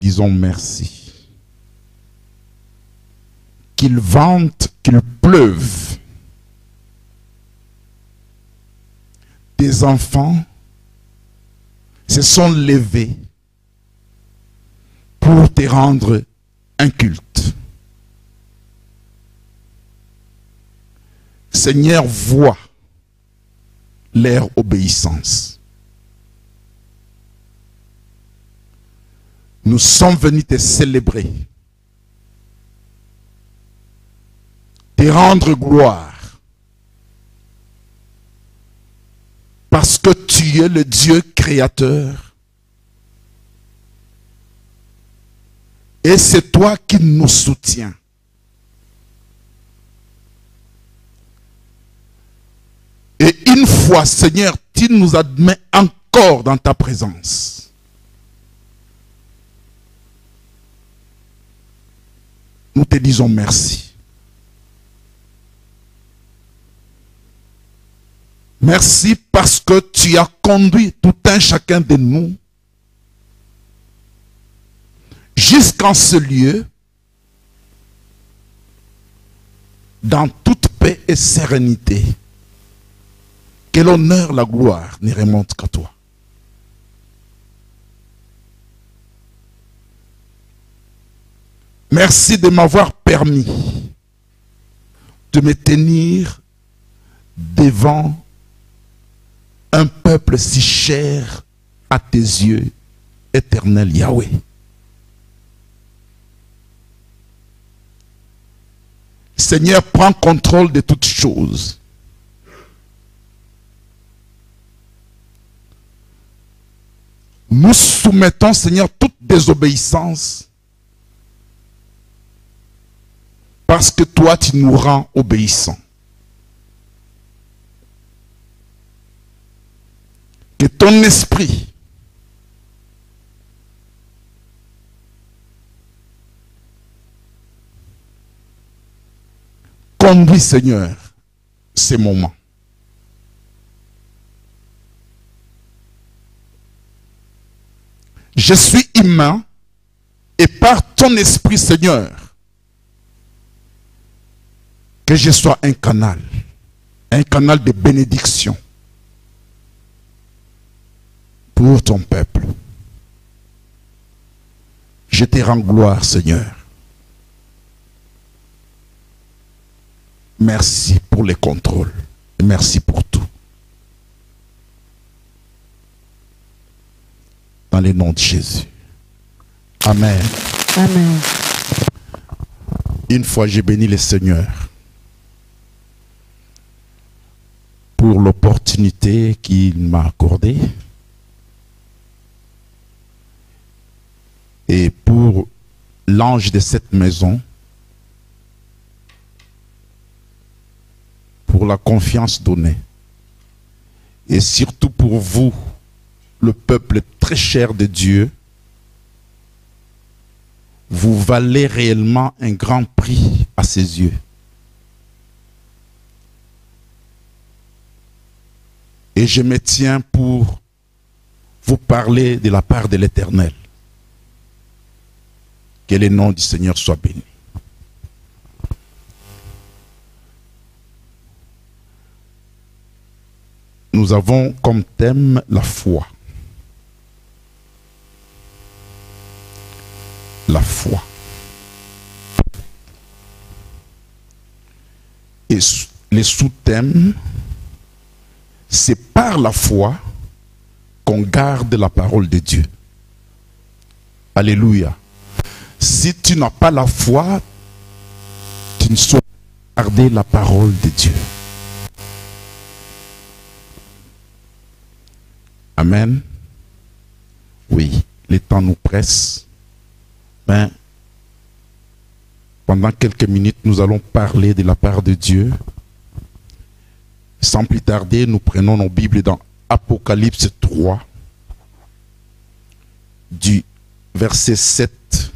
disons merci. Qu'il vente, qu'il pleuve. Tes enfants se sont levés pour te rendre un culte. Seigneur, vois leur obéissance. Nous sommes venus te célébrer, te rendre gloire, parce que tu es le Dieu créateur. Et c'est toi qui nous soutiens. Et une fois, Seigneur, tu nous admets encore dans ta présence. Nous te disons merci. Merci parce que tu as conduit tout un chacun de nous jusqu'en ce lieu, dans toute paix et sérénité. Que l'honneur, la gloire ne remonte qu'à toi. Merci de m'avoir permis de me tenir devant un peuple si cher à tes yeux, éternel Yahweh. Seigneur, prends contrôle de toutes choses. Nous soumettons, Seigneur, toute désobéissance parce que toi, tu nous rends obéissants. Que ton esprit conduit, Seigneur, ces moments. Je suis humain et par ton esprit, Seigneur, que je sois un canal de bénédiction pour ton peuple. Je te rends gloire, Seigneur. Merci pour les contrôles et merci pour tout. Dans le nom de Jésus. Amen. Amen. Une fois, j'ai béni le Seigneur pour l'opportunité qu'il m'a accordée et pour l'ange de cette maison, pour la confiance donnée et surtout pour vous, le peuple très cher de Dieu. Vous valez réellement un grand prix à ses yeux. Et je me tiens pour vous parler de la part de l'Éternel. Que le nom du Seigneur soit béni. Nous avons comme thème la foi. La foi. Et les sous-thèmes, c'est par la foi qu'on garde la parole de Dieu. Alléluia. Si tu n'as pas la foi, tu ne sauras garder la parole de Dieu. Amen. Oui, le temps nous presse. Pendant quelques minutes, nous allons parler de la part de Dieu. Sans plus tarder, nous prenons nos Bibles dans Apocalypse 3, du verset 7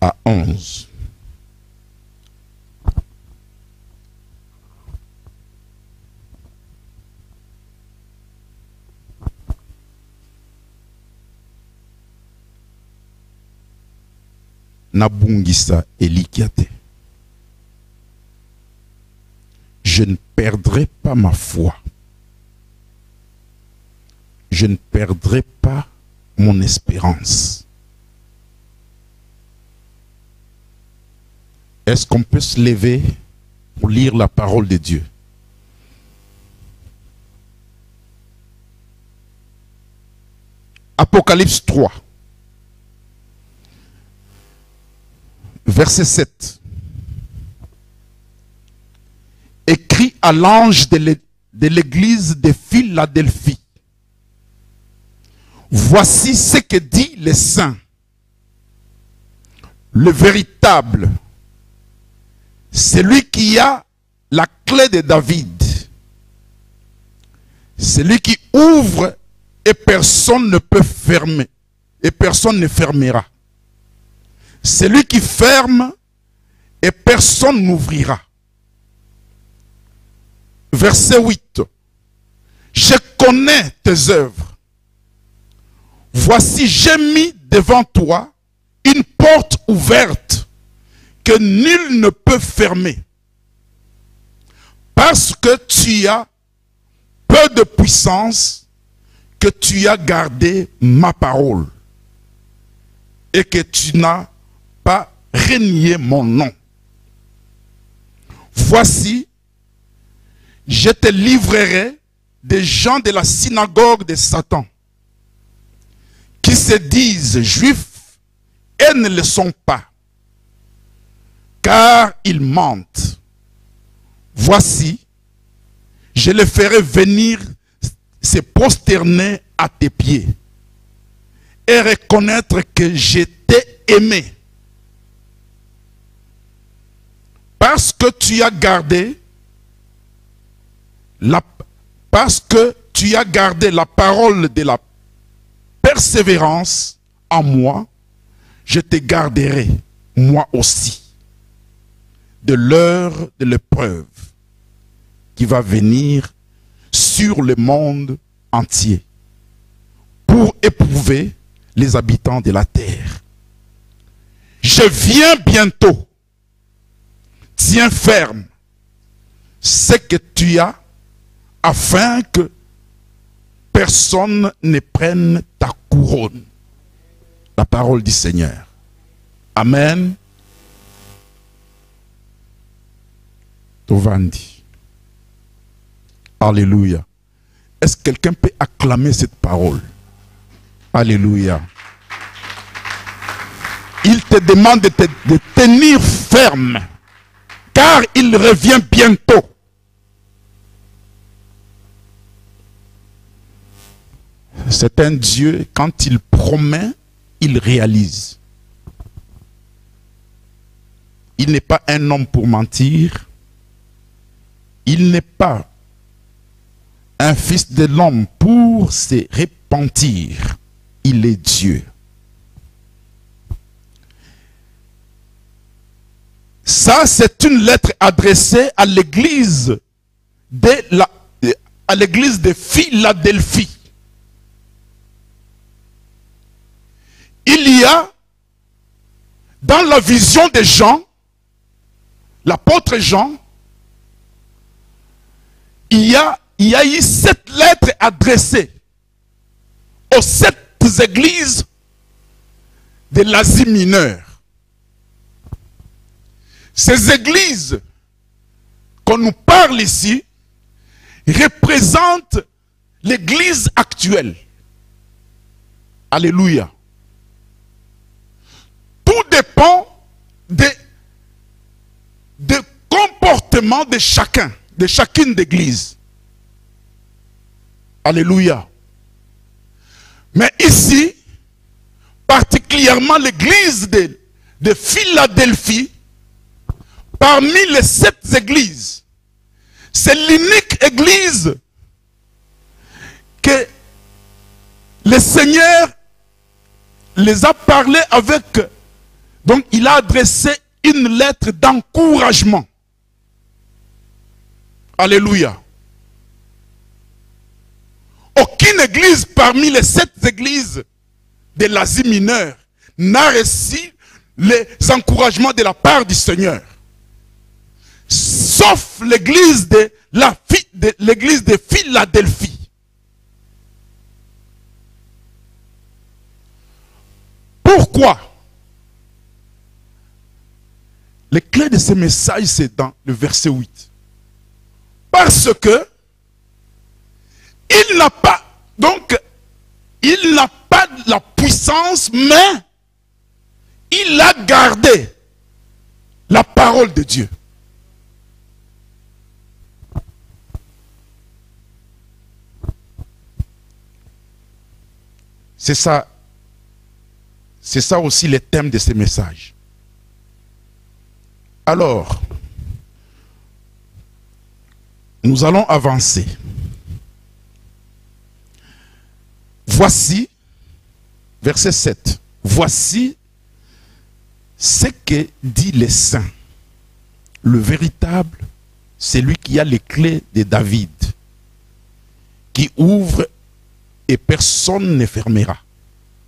à 11. nabungisa elikiate. Je ne perdrai pas ma foi. Je ne perdrai pas mon espérance. Est-ce qu'on peut se lever pour lire la parole de Dieu? Apocalypse 3, verset 7. Écrit à l'ange de l'église de Philadelphie. Voici ce que dit le saint, le véritable, celui qui a la clé de David, celui qui ouvre et personne ne peut fermer, et personne ne fermera. Celui qui ferme et personne n'ouvrira. Verset 8. Je connais tes œuvres. Voici, j'ai mis devant toi une porte ouverte que nul ne peut fermer. Parce que tu as peu de puissance, que tu as gardé ma parole et que tu n'as pas renié mon nom. Voici, je te livrerai des gens de la synagogue de Satan qui se disent juifs et ne le sont pas, car ils mentent. Voici, je les ferai venir se prosterner à tes pieds et reconnaître que je t'ai aimé. Parce que tu as gardé la parole de la persévérance en moi, je te garderai, moi aussi, de l'heure de l'épreuve qui va venir sur le monde entier pour éprouver les habitants de la terre. Je viens bientôt. Tiens ferme ce que tu as afin que personne ne prenne ta couronne. La parole du Seigneur. Amen. Tovandi. Alléluia. Est-ce que quelqu'un peut acclamer cette parole? Alléluia. Il te demande de tenir ferme, car il revient bientôt. C'est un Dieu, quand il promet, il réalise. Il n'est pas un homme pour mentir. Il n'est pas un fils de l'homme pour se repentir. Il est Dieu. Ça, c'est une lettre adressée à l'église de Philadelphie. Il y a, dans la vision de Jean, l'apôtre Jean, il y a eu 7 lettres adressées aux 7 églises de l'Asie mineure. Ces églises qu'on nous parle ici représentent l'église actuelle. Alléluia. Tout dépend des comportements de chacune d'église. Alléluia. Mais ici, particulièrement l'église de Philadelphie, parmi les 7 églises, c'est l'unique église que le Seigneur les a parlé avec. Donc il a adressé une lettre d'encouragement. Alléluia. Aucune église parmi les 7 églises de l'Asie mineure n'a reçu les encouragements de la part du Seigneur. Sauf l'église de Philadelphie. Pourquoi? Les clés de ce message, c'est dans le verset 8. Parce que il n'a pas, donc, il n'a pas la puissance, mais il a gardé la parole de Dieu. C'est ça aussi le thème de ce message. Alors, nous allons avancer. Voici, verset 7, voici ce que dit les saints. Le véritable, c'est lui qui a les clés de David, qui ouvre et personne ne fermera.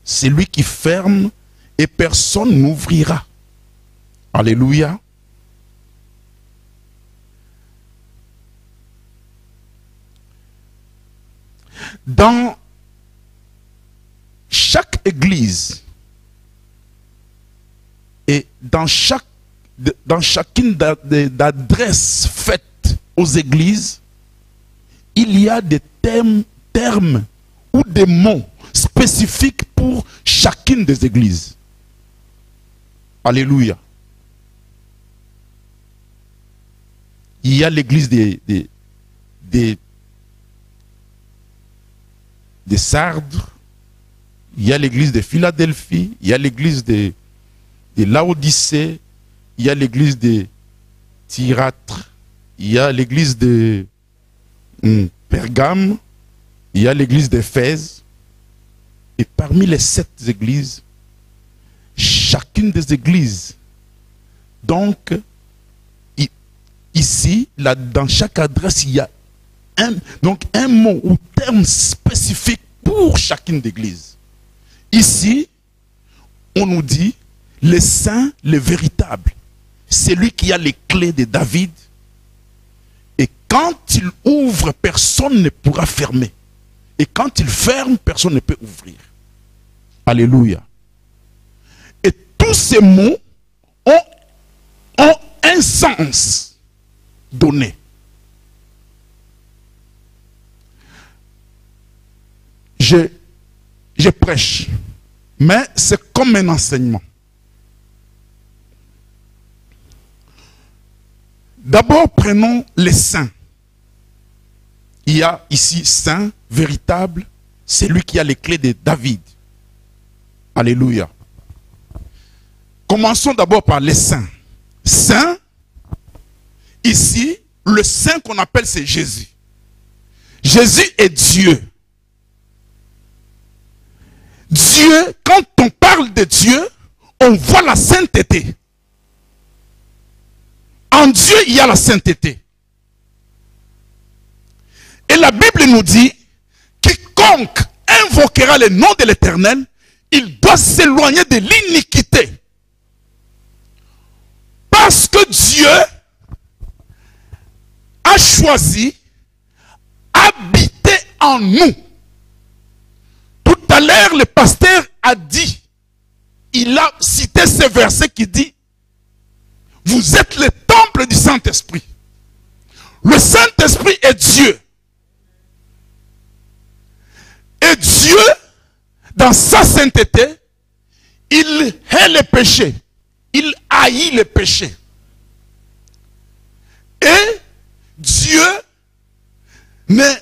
C'est lui qui ferme et personne n'ouvrira. Alléluia. Dans chaque église et dans chacune des adresses faites aux églises, il y a des termes ou des mots spécifiques pour chacune des églises. Alléluia. Il y a l'église des Sardes, il y a l'église de Philadelphie, il y a l'église de Laodicée, il y a l'église de Thyatire, il y a l'église de Pergame, il y a l'église d'Éphèse. Et parmi les 7 églises, chacune des églises, donc ici, là, dans chaque adresse, il y a un mot ou terme spécifique pour chacune d'église. Ici, on nous dit, le saint, le véritable, c'est lui qui a les clés de David. Et quand il ouvre, personne ne pourra fermer. Et quand il ferme, personne ne peut ouvrir. Alléluia. Et tous ces mots ont un sens donné. Je prêche, mais c'est comme un enseignement. D'abord, prenons les saints. Il y a ici saint, véritable, c'est lui qui a les clés de David. Alléluia. Commençons d'abord par les saints. Saint, ici, le saint qu'on appelle, c'est Jésus. Jésus est Dieu. Dieu, quand on parle de Dieu, on voit la sainteté. En Dieu, il y a la sainteté. Et la Bible nous dit, quiconque invoquera le nom de l'Éternel, il doit s'éloigner de l'iniquité. Parce que Dieu a choisi habiter en nous. Tout à l'heure, le pasteur a dit, il a cité ce verset qui dit, vous êtes le temple du Saint-Esprit. Le Saint-Esprit est Dieu. Et Dieu, dans sa sainteté, il hait le péché. Il haït le péché. Et Dieu ne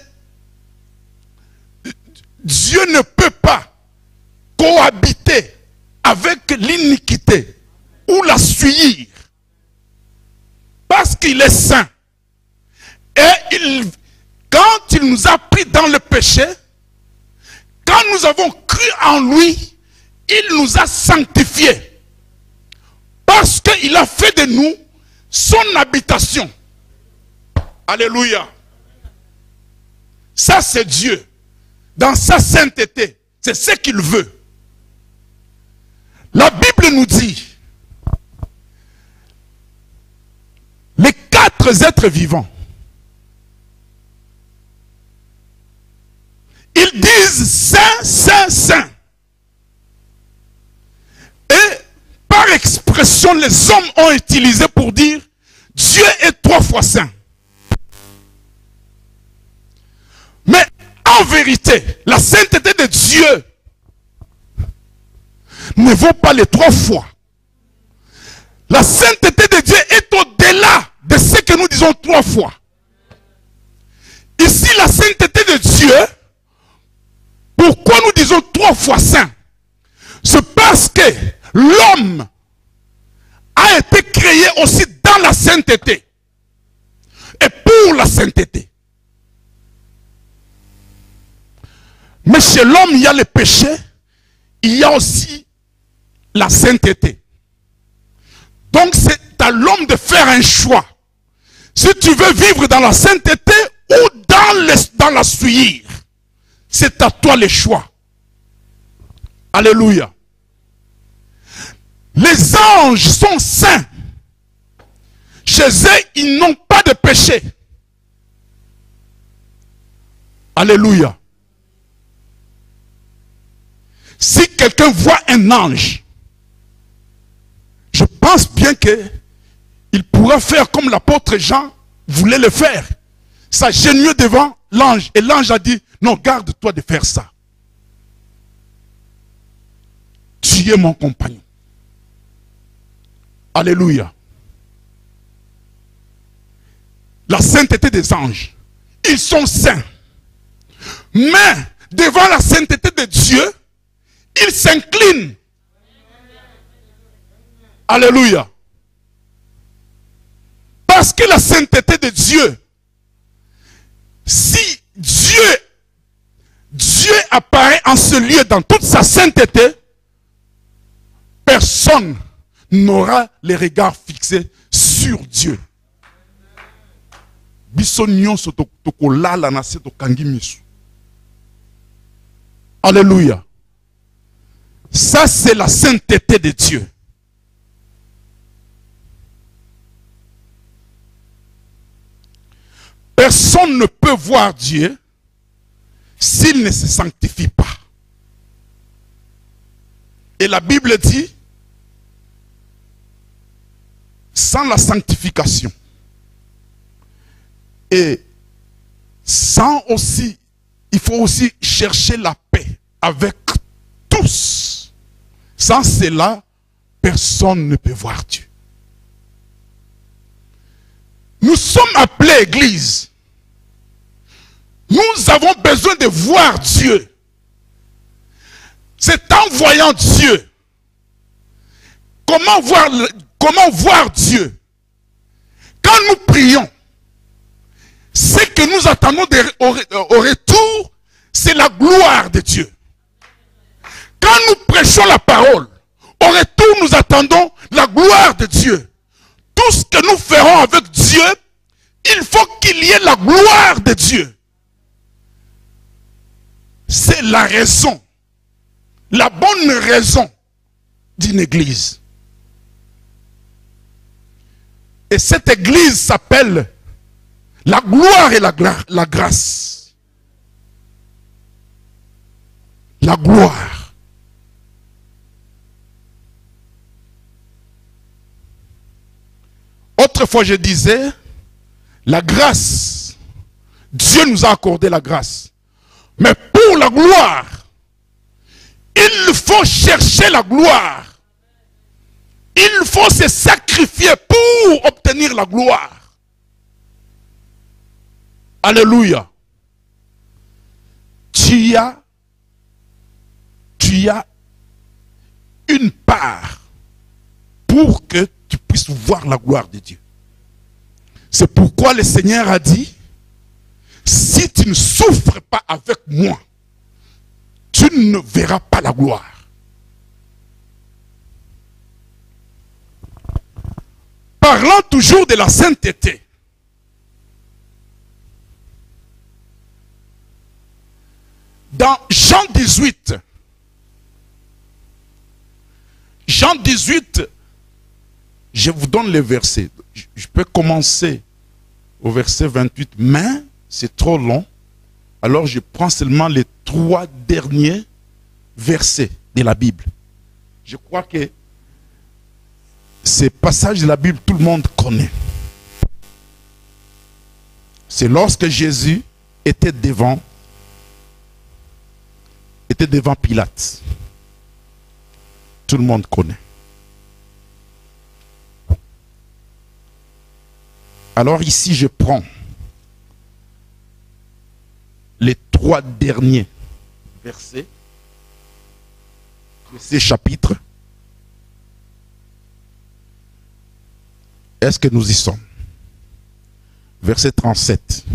peut pas cohabiter avec l'iniquité ou la suivre. Parce qu'il est saint. Et quand il nous a pris dans le péché, quand nous avons cru en lui, il nous a sanctifiés. Parce qu'il a fait de nous son habitation. Alléluia. Ça, c'est Dieu. Dans sa sainteté, c'est ce qu'il veut. La Bible nous dit, quatre êtres vivants. Ils disent Saint, Saint, Saint. Et par expression, les hommes ont utilisé pour dire Dieu est 3 fois saint. Mais en vérité, la sainteté de Dieu ne vaut pas les 3 fois. La sainteté de Dieu est au-delà de ce que nous disons 3 fois. Ici, la sainteté de Dieu, pourquoi nous disons 3 fois saint? C'est parce que l'homme a été créé aussi dans la sainteté et pour la sainteté. Mais chez l'homme, il y a le péché, il y a aussi la sainteté. Donc c'est à l'homme de faire un choix. Si tu veux vivre dans la sainteté ou dans la souillure, c'est à toi le choix. Alléluia. Les anges sont saints. Chez eux, ils n'ont pas de péché. Alléluia. Si quelqu'un voit un ange, je pense bien qu'il pourra faire comme l'apôtre Jean voulait le faire. S'agenouiller devant l'ange. Et l'ange a dit, non, garde-toi de faire ça. Tu es mon compagnon. Alléluia. La sainteté des anges. Ils sont saints. Mais devant la sainteté de Dieu, ils s'inclinent. Alléluia. Parce que la sainteté de Dieu, si Dieu apparaît en ce lieu dans toute sa sainteté, personne n'aura les regards fixés sur Dieu. Alléluia. Ça, c'est la sainteté de Dieu. Personne ne peut voir Dieu s'il ne se sanctifie pas. Et la Bible dit, sans la sanctification et sans aussi, il faut aussi chercher la paix avec tous. Sans cela, personne ne peut voir Dieu. Nous sommes appelés Église. Nous avons besoin de voir Dieu. C'est en voyant Dieu. Comment voir Dieu? Quand nous prions, ce que nous attendons au retour, c'est la gloire de Dieu. Quand nous prêchons la parole, au retour nous attendons la gloire de Dieu. Tout ce que nous ferons avec Dieu, il faut qu'il y ait la gloire de Dieu. C'est la raison, la bonne raison d'une église. Et cette église s'appelle la gloire et la grâce. La gloire. Autrefois je disais, la grâce, Dieu nous a accordé la grâce. Mais pour la gloire, il faut chercher la gloire. Il faut se sacrifier pour obtenir la gloire. Alléluia. Tu as une part pour que tu puisses voir la gloire de Dieu. C'est pourquoi le Seigneur a dit, si tu ne souffres pas avec moi, tu ne verras pas la gloire. Parlant toujours de la sainteté, dans Jean 18, je vous donne les versets. Je peux commencer au verset 28. Mais c'est trop long. Alors je prends seulement les 3 derniers versets de la Bible. Je crois que ces passages de la Bible, tout le monde connaît. C'est lorsque Jésus était devant Pilate. Tout le monde connaît. Alors ici, je prends les 3 derniers versets de ces chapitres. Est-ce que nous y sommes? Verset 37.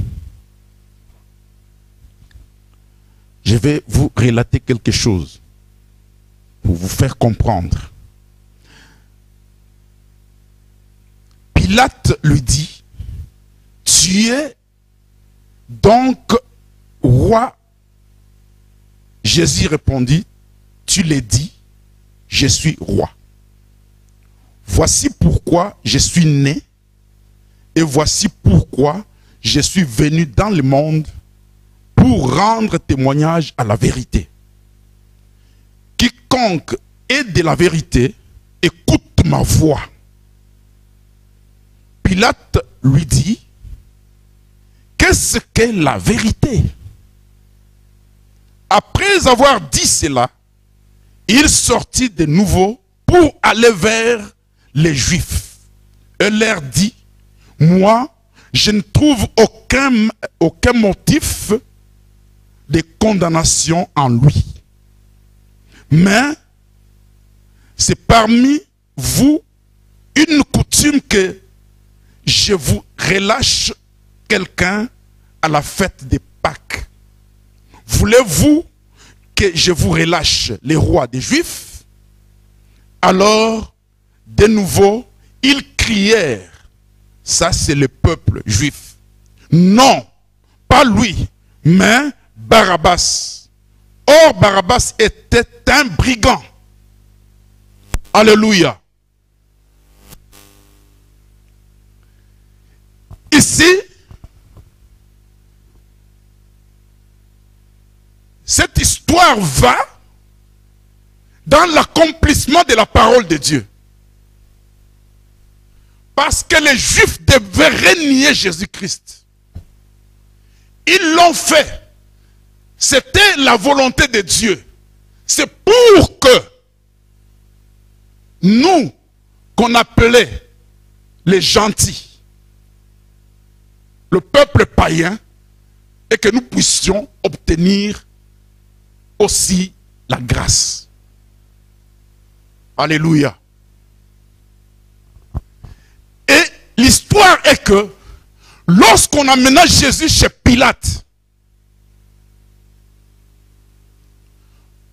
Je vais vous relater quelque chose pour vous faire comprendre. Pilate lui dit, tu es donc roi. Jésus répondit, tu l'as dit, je suis roi. Voici pourquoi je suis né et voici pourquoi je suis venu dans le monde pour rendre témoignage à la vérité. Quiconque est de la vérité, écoute ma voix. Pilate lui dit, qu'est-ce qu'est la vérité? Après avoir dit cela, il sortit de nouveau pour aller vers les Juifs. Et leur dit, moi, je ne trouve aucun motif de condamnation en lui. Mais c'est parmi vous une coutume que je vous relâche quelqu'un à la fête des Pâques. Voulez-vous que je vous relâche les rois des Juifs? Alors, de nouveau, ils crièrent. Ça, c'est le peuple juif. Non, pas lui, mais Barabbas. Or, Barabbas était un brigand. Alléluia. Ici, cette histoire va dans l'accomplissement de la parole de Dieu. Parce que les Juifs devaient renier Jésus-Christ. Ils l'ont fait. C'était la volonté de Dieu. C'est pour que nous, qu'on appelait les gentils, le peuple païen, et que nous puissions obtenir aussi la grâce. Alléluia. Et l'histoire est que lorsqu'on amena Jésus chez Pilate,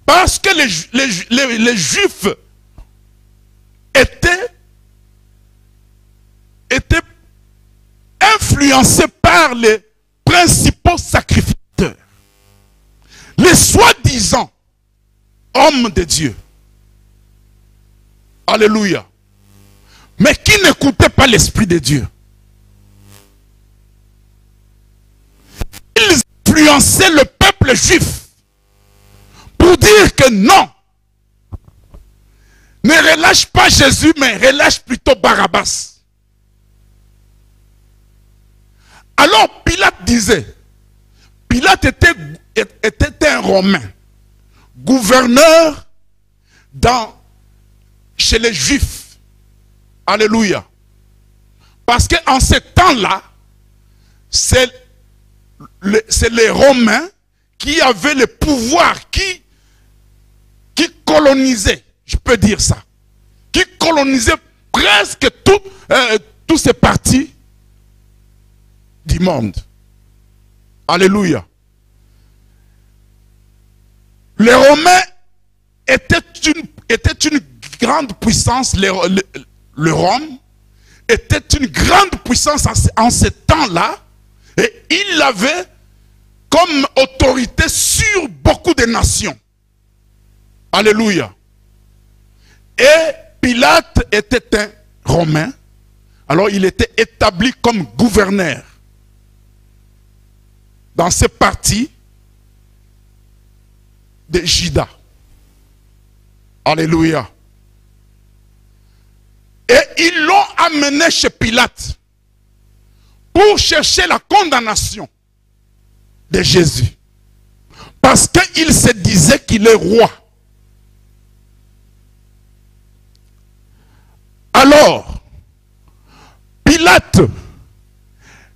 parce que les Juifs étaient influencés par les principaux sacrificateurs, les soi-disant hommes de Dieu. Alléluia. Mais qui n'écoutaient pas l'Esprit de Dieu. Ils influençaient le peuple juif pour dire que non, ne relâche pas Jésus, mais relâche plutôt Barabbas. Alors Pilate disait, Pilate était un Romain, gouverneur chez les Juifs. Alléluia. Parce qu'en ce temps-là, c'est les Romains qui avaient le pouvoir, qui colonisaient, je peux dire ça, qui colonisaient presque tous ces parties du monde. Alléluia. Les Romains étaient une grande puissance. Le Rome était une grande puissance en ce temps-là, et il avait comme autorité sur beaucoup de nations. Alléluia. Et Pilate était un Romain, alors il était établi comme gouverneur dans ces parties de Judas. Alléluia. Et ils l'ont amené chez Pilate pour chercher la condamnation de Jésus. Parce qu'il se disait qu'il est roi. Alors, Pilate,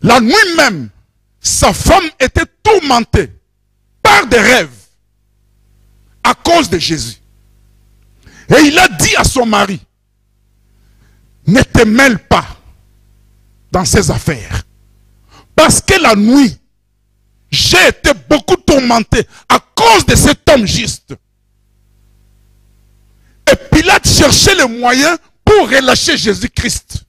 la nuit même, sa femme était tourmentée par des rêves à cause de Jésus. Et il a dit à son mari, ne te mêle pas dans ces affaires. Parce que la nuit, j'ai été beaucoup tourmenté à cause de cet homme juste. Et Pilate cherchait le moyen pour relâcher Jésus-Christ.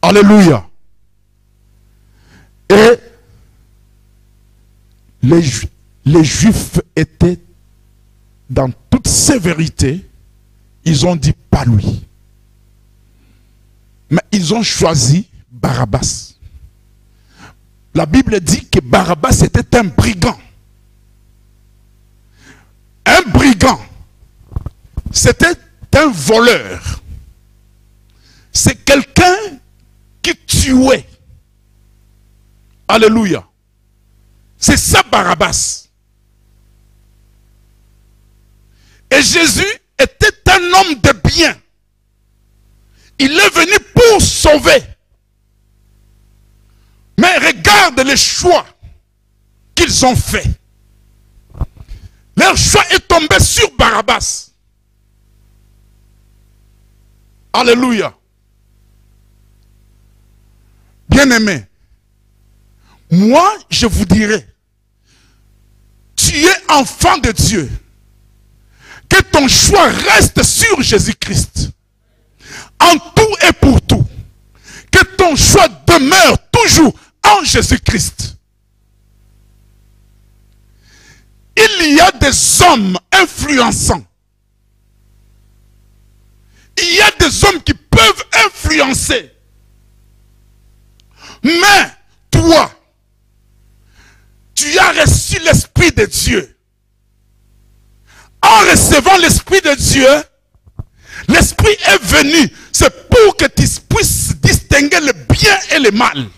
Alléluia. Et les Juifs étaient dans toute sévérité. Ils ont dit pas lui. Mais ils ont choisi Barabbas. La Bible dit que Barabbas était un brigand. Un brigand, c'était un voleur. C'est quelqu'un qui tuait. Alléluia. C'est ça Barabbas. Et Jésus était un homme de bien. Il est venu pour sauver. Mais regarde les choix qu'ils ont faits. Leur choix est tombé sur Barabbas. Alléluia. Bien-aimé, moi je vous dirais, tu es enfant de Dieu, que ton choix reste sur Jésus-Christ. En tout et pour tout. Que ton choix demeure toujours en Jésus-Christ. Il y a des hommes influençants. Il y a des hommes qui peuvent influencer. Mais toi, tu as reçu l'Esprit de Dieu. En recevant l'Esprit de Dieu, l'Esprit est venu. C'est pour que tu puisses distinguer le bien et le mal.